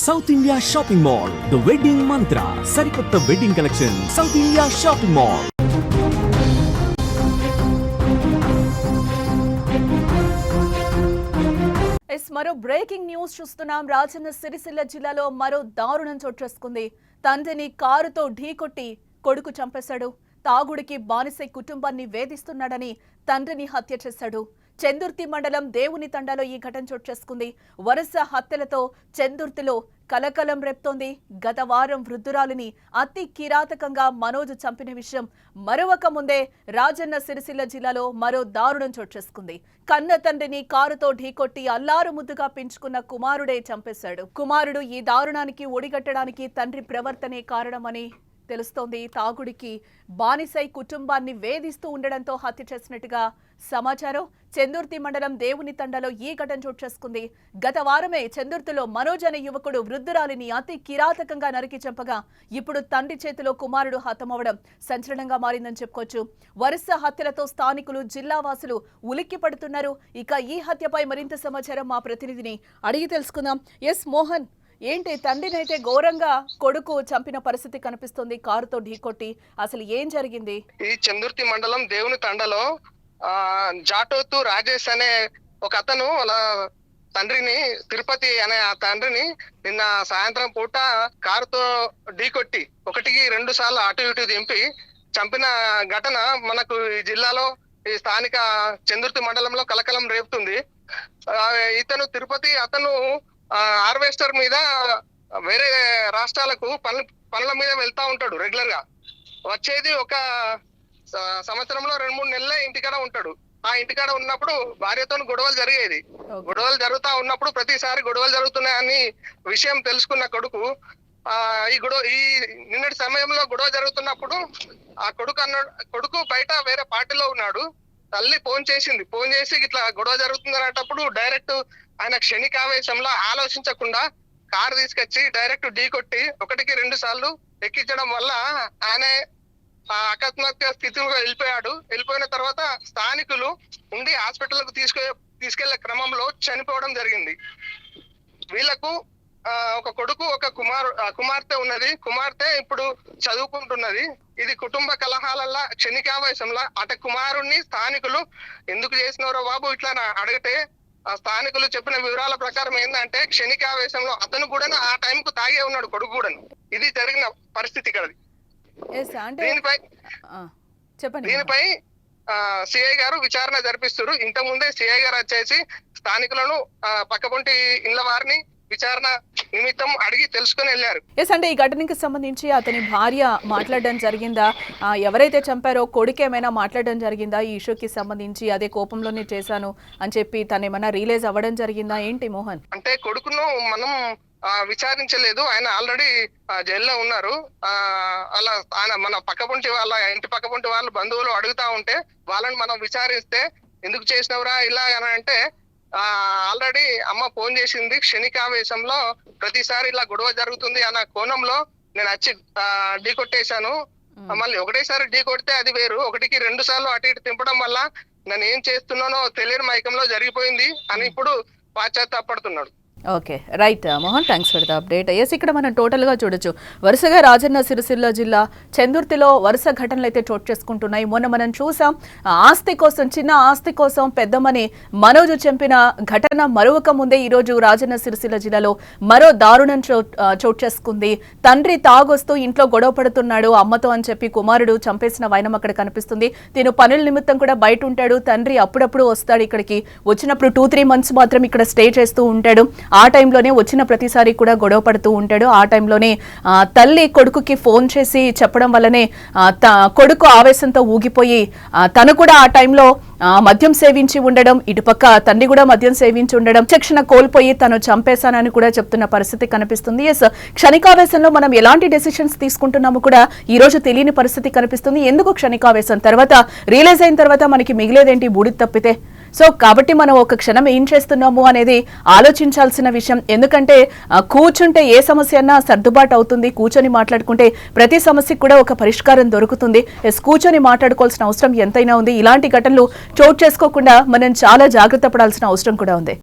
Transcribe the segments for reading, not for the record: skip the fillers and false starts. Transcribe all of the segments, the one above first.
South India shopping mall, the wedding మంత్ర, సరికొత్త wedding collection, south India shopping mall. మరో breaking news చూస్తున్నాం. రాజన్న సిరిసిల్ల జిల్లాలో మరో దారుణం చోటు చేసుకుంది. తండ్రిని కారుతో ఢీకొట్టి కొడుకు చంపేశాడు. తాగుడికి బానిసై కుటుంబాన్ని వేధిస్తున్నాడని తండ్రిని హత్య చేశాడు. చెందుర్తి మండలం దేవుని తండాలో ఈ ఘటన చోటు చేసుకుంది. వరుస హత్యలతో చెందుర్తిలో కలకలం రేపుతోంది. గత వారం వృద్ధురాలిని అతి కిరాతకంగా మనోజ్ చంపిన విషయం మరొక ముందే రాజన్న సిరిసిల్ల జిల్లాలో మరో దారుణం చోటు చేసుకుంది. కన్న తండ్రిని కారుతో ఢీకొట్టి అల్లారు ముద్దుగా పెంచుకున్న కుమారుడే చంపేశాడు. కుమారుడు ఈ దారుణానికి ఒడిగట్టడానికి తండ్రి ప్రవర్తనే కారణమని తెలుస్తోంది. తాగుడికి బానిసై కుటుంబాన్ని వేధిస్తూ ఉండడంతో హత్య చేసినట్టుగా సమాచారం. చెందుర్తి మండలం దేవుని తండాలో ఈ ఘటన చోటు చేసుకుంది. గత వారమే చెందుర్తిలో మనోజ్ అనే యువకుడు వృద్ధురాలిని అతి కిరాతకంగా నరికి చంపగా ఇప్పుడు తండ్రి చేతిలో కుమారుడు హతమవడం సంచలనంగా మారిందని చెప్పుకోవచ్చు. వరుస హత్యలతో స్థానికులు, జిల్లా వాసులు ఉలిక్కి పడుతున్నారు. ఇక ఈ హత్యపై మరింత సమాచారం మా ప్రతినిధిని అడిగి తెలుసుకుందాం. ఎస్ మోహన్, ఏంటి తండ్రినైతే ఘోరంగా కొడుకు చంపిన పరిస్థితి కనిపిస్తుంది కారుతో ఢీకొట్టి, అసలు ఏం జరిగింది? ఈ చందుర్తి మండలం దేవుని తండలో జాటోతు రాజేష్ అనే ఒక అతను వాళ్ళ తండ్రిని, తిరుపతి అనే ఆ తండ్రిని నిన్న సాయంత్రం పూట కారుతో ఢీకొట్టి 1-2 సార్లు అటు ఇటు దింపి చంపిన ఘటన మనకు ఈ జిల్లాలో, ఈ స్థానిక చందుర్తి మండలంలో కలకలం రేపుతుంది. ఇతను తిరుపతి అతను హార్వెస్టర్ మీద వేరే రాష్ట్రాలకు పనుల మీద వెళ్తా ఉంటాడు. రెగ్యులర్ గా వచ్చేది ఒక సంవత్సరంలో 2-3 నెలలే ఇంటికాడ ఉంటాడు. ఆ ఇంటికాడ ఉన్నప్పుడు భార్యతో గొడవలు జరిగేది. గొడవలు జరుగుతా ఉన్నప్పుడు ప్రతిసారి గొడవలు జరుగుతున్నాయని విషయం తెలుసుకున్న కొడుకు ఈ నిన్నటి సమయంలో గొడవ జరుగుతున్నప్పుడు ఆ కొడుకు బయట వేరే పార్టీలో ఉన్నాడు. తల్లి ఫోన్ చేసి ఇట్లా గొడవ జరుగుతుంది అనేటప్పుడు డైరెక్ట్ ఆయన క్షణికావేశంలో ఆలోచించకుండా కారు తీసుకొచ్చి డైరెక్ట్ ఢీకొట్టి 1-2 సార్లు ఎక్కించడం వల్ల ఆయన అకస్మాత్తుగా స్థితిలో వెళ్ళిపోయాడు. వెళ్ళిపోయిన తర్వాత స్థానికులు ఉండి హాస్పిటల్కు తీసుకెళ్లే క్రమంలో చనిపోవడం జరిగింది. వీళ్లకు ఒక కొడుకు, ఒక కుమార్తె ఉన్నది. కుమార్తె ఇప్పుడు చదువుకుంటున్నది. ఇది కుటుంబ కలహాలల్లా క్షణికావేశంలో అట కుమారుణ్ణి స్థానికులు ఎందుకు చేసినారో బాబు ఇట్లా అడిగితే ఆ స్థానికులు చెప్పిన వివరాల ప్రకారం ఏంటంటే క్షణికావేశంలో అతను కూడా ఆ టైం కు తాగే ఉన్నాడు, కొడుకు కూడా. ఇది జరిగిన పరిస్థితి ఇక్కడ. దీనిపై సిఐ గారు విచారణ జరిపిస్తారు. ఇంతకుముందే సిఐ గారు వచ్చేసి స్థానికులను పక్కపొంటి ఇళ్ల వారిని విచారణ నిమిత్తం అడిగి తెలుసుకుని వెళ్ళారు. ఎస్, అంటే ఈ ఘటనకి సంబంధించి అతని భార్య మాట్లాడడం జరిగిందా? ఎవరైతే చంపారో కొడుకు ఏమైనా మాట్లాడడం జరిగిందా ఈ ఇష్యూకి సంబంధించి? అదే కోపంలోనే చేశాను అని చెప్పి తను ఏమైనా రియలైజ్ అవ్వడం జరిగిందా ఏంటి మోహన్? అంటే కొడుకును మనం విచారించలేదు. ఆయన ఆల్రెడీ జైల్లో ఉన్నారు. అలా ఆయన మన పక్కపొంటి వాళ్ళ ఇంటి పక్కపొంటి వాళ్ళ బంధువులు అడుగుతా ఉంటే వాళ్ళని మనం విచారిస్తే ఎందుకు చేసినవరా ఇలా అని అంటే ఆల్రెడీ అమ్మ ఫోన్ చేసింది. క్షణికావేశంలో ప్రతిసారి ఇలా గొడవ జరుగుతుంది అన్న కోణంలో నేను వచ్చి ఢీకొట్టేశాను. మళ్ళీ ఒకటేసారి ఢీకొడితే అది వేరు, 1-2 సార్లు అటు ఇటు తింపడం వల్ల నేను ఏం చేస్తున్నానో తెలియని మైకంలో జరిగిపోయింది అని ఇప్పుడు పాశ్చాత్తాపడుతున్నాడు. Okay, right Mohan, thanks for the update. Yes, ఇక్కడ మనం టోటల్గా చూడొచ్చు వరుసగా రాజన్న సిరిసిల్ల జిల్లా చెందుర్తిలో వరుస ఘటనలు అయితే చోటు చేసుకుంటున్నాయి. మొన్న మనం చూసాం, ఆస్తి కోసం, చిన్న ఆస్తి కోసం పెద్దమ్మని మనోజ్ చంపిన ఘటన మరొక ముందే ఈరోజు రాజన్న సిరిసిల్ల జిల్లాలో మరో దారుణం చోటు చేసుకుంది. తండ్రి తాగొస్తూ ఇంట్లో గొడవ పడుతున్నాడు అమ్మతో అని చెప్పి కుమారుడు చంపేసిన వైనం అక్కడ కనిపిస్తుంది. తిను పనుల నిమిత్తం కూడా బయట ఉంటాడు. తండ్రి అప్పుడప్పుడు వస్తాడు ఇక్కడికి. వచ్చినప్పుడు 2-3 మంత్స్ మాత్రం ఇక్కడ స్టే చేస్తూ ఉంటాడు. ఆ టైంలోనే వచ్చిన ప్రతిసారి కూడా గొడవ పడుతూ ఉంటాడు. ఆ టైంలోనే తల్లి కొడుకుకి ఫోన్ చేసి చెప్పడం వల్లనే కొడుకు ఆవేశంతో ఊగిపోయి తను కూడా ఆ టైంలో మద్యం సేవించి ఉండడం, ఇటుపక్క తండ్రి కూడా మద్యం సేవించి ఉండడం, విచక్షణ కోల్పోయి తను చంపేశానని కూడా చెప్తున్న పరిస్థితి కనిపిస్తుంది. ఎస్, క్షణికావేశంలో మనం ఎలాంటి డెసిషన్స్ తీసుకుంటున్నామో కూడా ఈ రోజు తెలియని పరిస్థితి కనిపిస్తుంది. ఎందుకు క్షణికావేశం? తర్వాత రియలైజ్ అయిన తర్వాత మనకి మిగిలేదేంటి? బూడిద తప్పితే. సో కాబట్టి మనం ఒక క్షణం ఏం చేస్తున్నాము అనేది ఆలోచించాల్సిన విషయం. ఎందుకంటే కూర్చుంటే ఏ సమస్య అన్నా సర్దుబాటు అవుతుంది. కూర్చొని మాట్లాడుకుంటే ప్రతి సమస్యకు కూడా ఒక పరిష్కారం దొరుకుతుంది. కూర్చొని మాట్లాడుకోవాల్సిన అవసరం ఎంతైనా ఉంది. ఇలాంటి ఘటనలు చోటు చేసుకోకుండా మనం చాలా జాగ్రత్త పడాల్సిన అవసరం కూడా ఉంది.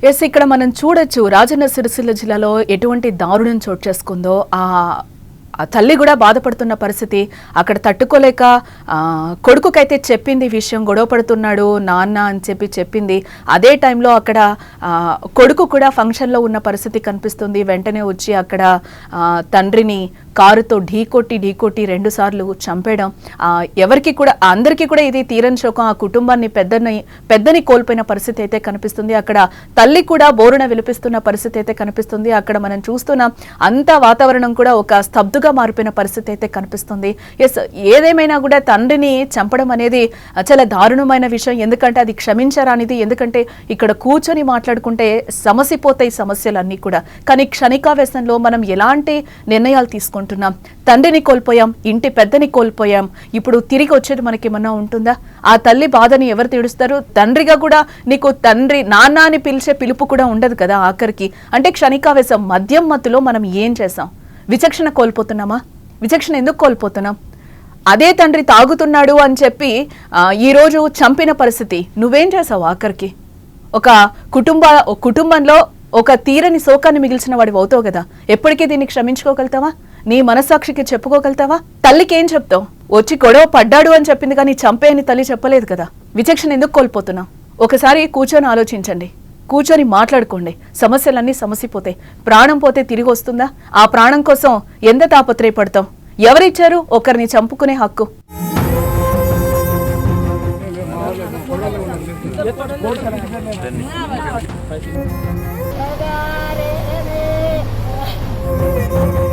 ఎస్, ఇక్కడ మనం చూడొచ్చు రాజన్న సిరిసిల్ల జిల్లాలో ఎటువంటి దారుణం చోటు చేసుకుందో. ఆ తల్లి కూడా బాధపడుతున్న పరిస్థితి. అక్కడ తట్టుకోలేక కొడుకుకైతే చెప్పింది విషయం, గొడవ పడుతున్నాడు నాన్న అని చెప్పింది. అదే టైంలో అక్కడ కొడుకు కూడా ఫంక్షన్లో ఉన్న పరిస్థితి కనిపిస్తుంది. వెంటనే వచ్చి అక్కడ తండ్రిని కారుతో ఢీకొట్టి 2 సార్లు చంపేయడం. ఎవరికి కూడా అందరికీ కూడా ఇది తీరని శోకం. ఆ కుటుంబాన్ని పెద్దని కోల్పోయిన పరిస్థితి అయితే కనిపిస్తుంది. అక్కడ తల్లి కూడా బోరున విలిపిస్తున్న పరిస్థితి అయితే కనిపిస్తుంది. అక్కడ మనం చూస్తున్నాం అంత వాతావరణం కూడా ఒక స్తబ్దుగా మారిపోయిన పరిస్థితి అయితే కనిపిస్తుంది. ఎస్, ఏదేమైనా కూడా తండ్రిని చంపడం అనేది చాలా దారుణమైన విషయం. ఎందుకంటే అది క్షమించరానిది. ఎందుకంటే ఇక్కడ కూర్చొని మాట్లాడుకుంటే సమసిపోతాయి సమస్యలన్నీ కూడా. కానీ క్షణికావేశంలో మనం ఎలాంటి నిర్ణయాలు తీసుకుంటున్నాం? తండ్రిని కోల్పోయాం, ఇంటి పెద్దని కోల్పోయాం. ఇప్పుడు తిరిగి వచ్చేది మనకి ఏమన్నా ఉంటుందా? ఆ తల్లి బాధని ఎవరు తీడుస్తారు? తండ్రిగా కూడా నీకు తండ్రి నాన్న అని పిలిచే పిలుపు కూడా ఉండదు కదా ఆఖరికి. అంటే క్షణికావేశం, మద్యం మత్తులో మనం ఏం చేసాం? విచక్షణ కోల్పోతున్నామా? విచక్షణ ఎందుకు కోల్పోతున్నాం? అదే తండ్రి తాగుతున్నాడు అని చెప్పి ఈరోజు చంపిన పరిస్థితి. నువ్వేం చేసావు ఆఖరికి? ఒక కుటుంబంలో ఒక తీరని శోకాన్ని మిగిల్చిన వాడివి అవుతావు కదా. ఎప్పటికీ దీన్ని క్షమించుకోగలుగుతావా? నీ మనస్సాక్షికి చెప్పుకోగలుగుతావా? తల్లికి ఏం చెప్తావు? వచ్చి గొడవ పడ్డాడు అని చెప్పింది కానీ చంపే అని తల్లి చెప్పలేదు కదా. విచక్షణ ఎందుకు కోల్పోతున్నావు? ఒకసారి కూర్చొని ఆలోచించండి, కూర్చొని మాట్లాడుకోండి. సమస్యలన్నీ సమసిపోతాయి. ప్రాణం పోతే తిరిగి వస్తుందా? ఆ ప్రాణం కోసం ఎంత తాపత్రయపడతావు? ఎవరిచ్చారు ఒకరిని చంపుకునే హక్కు? Bye.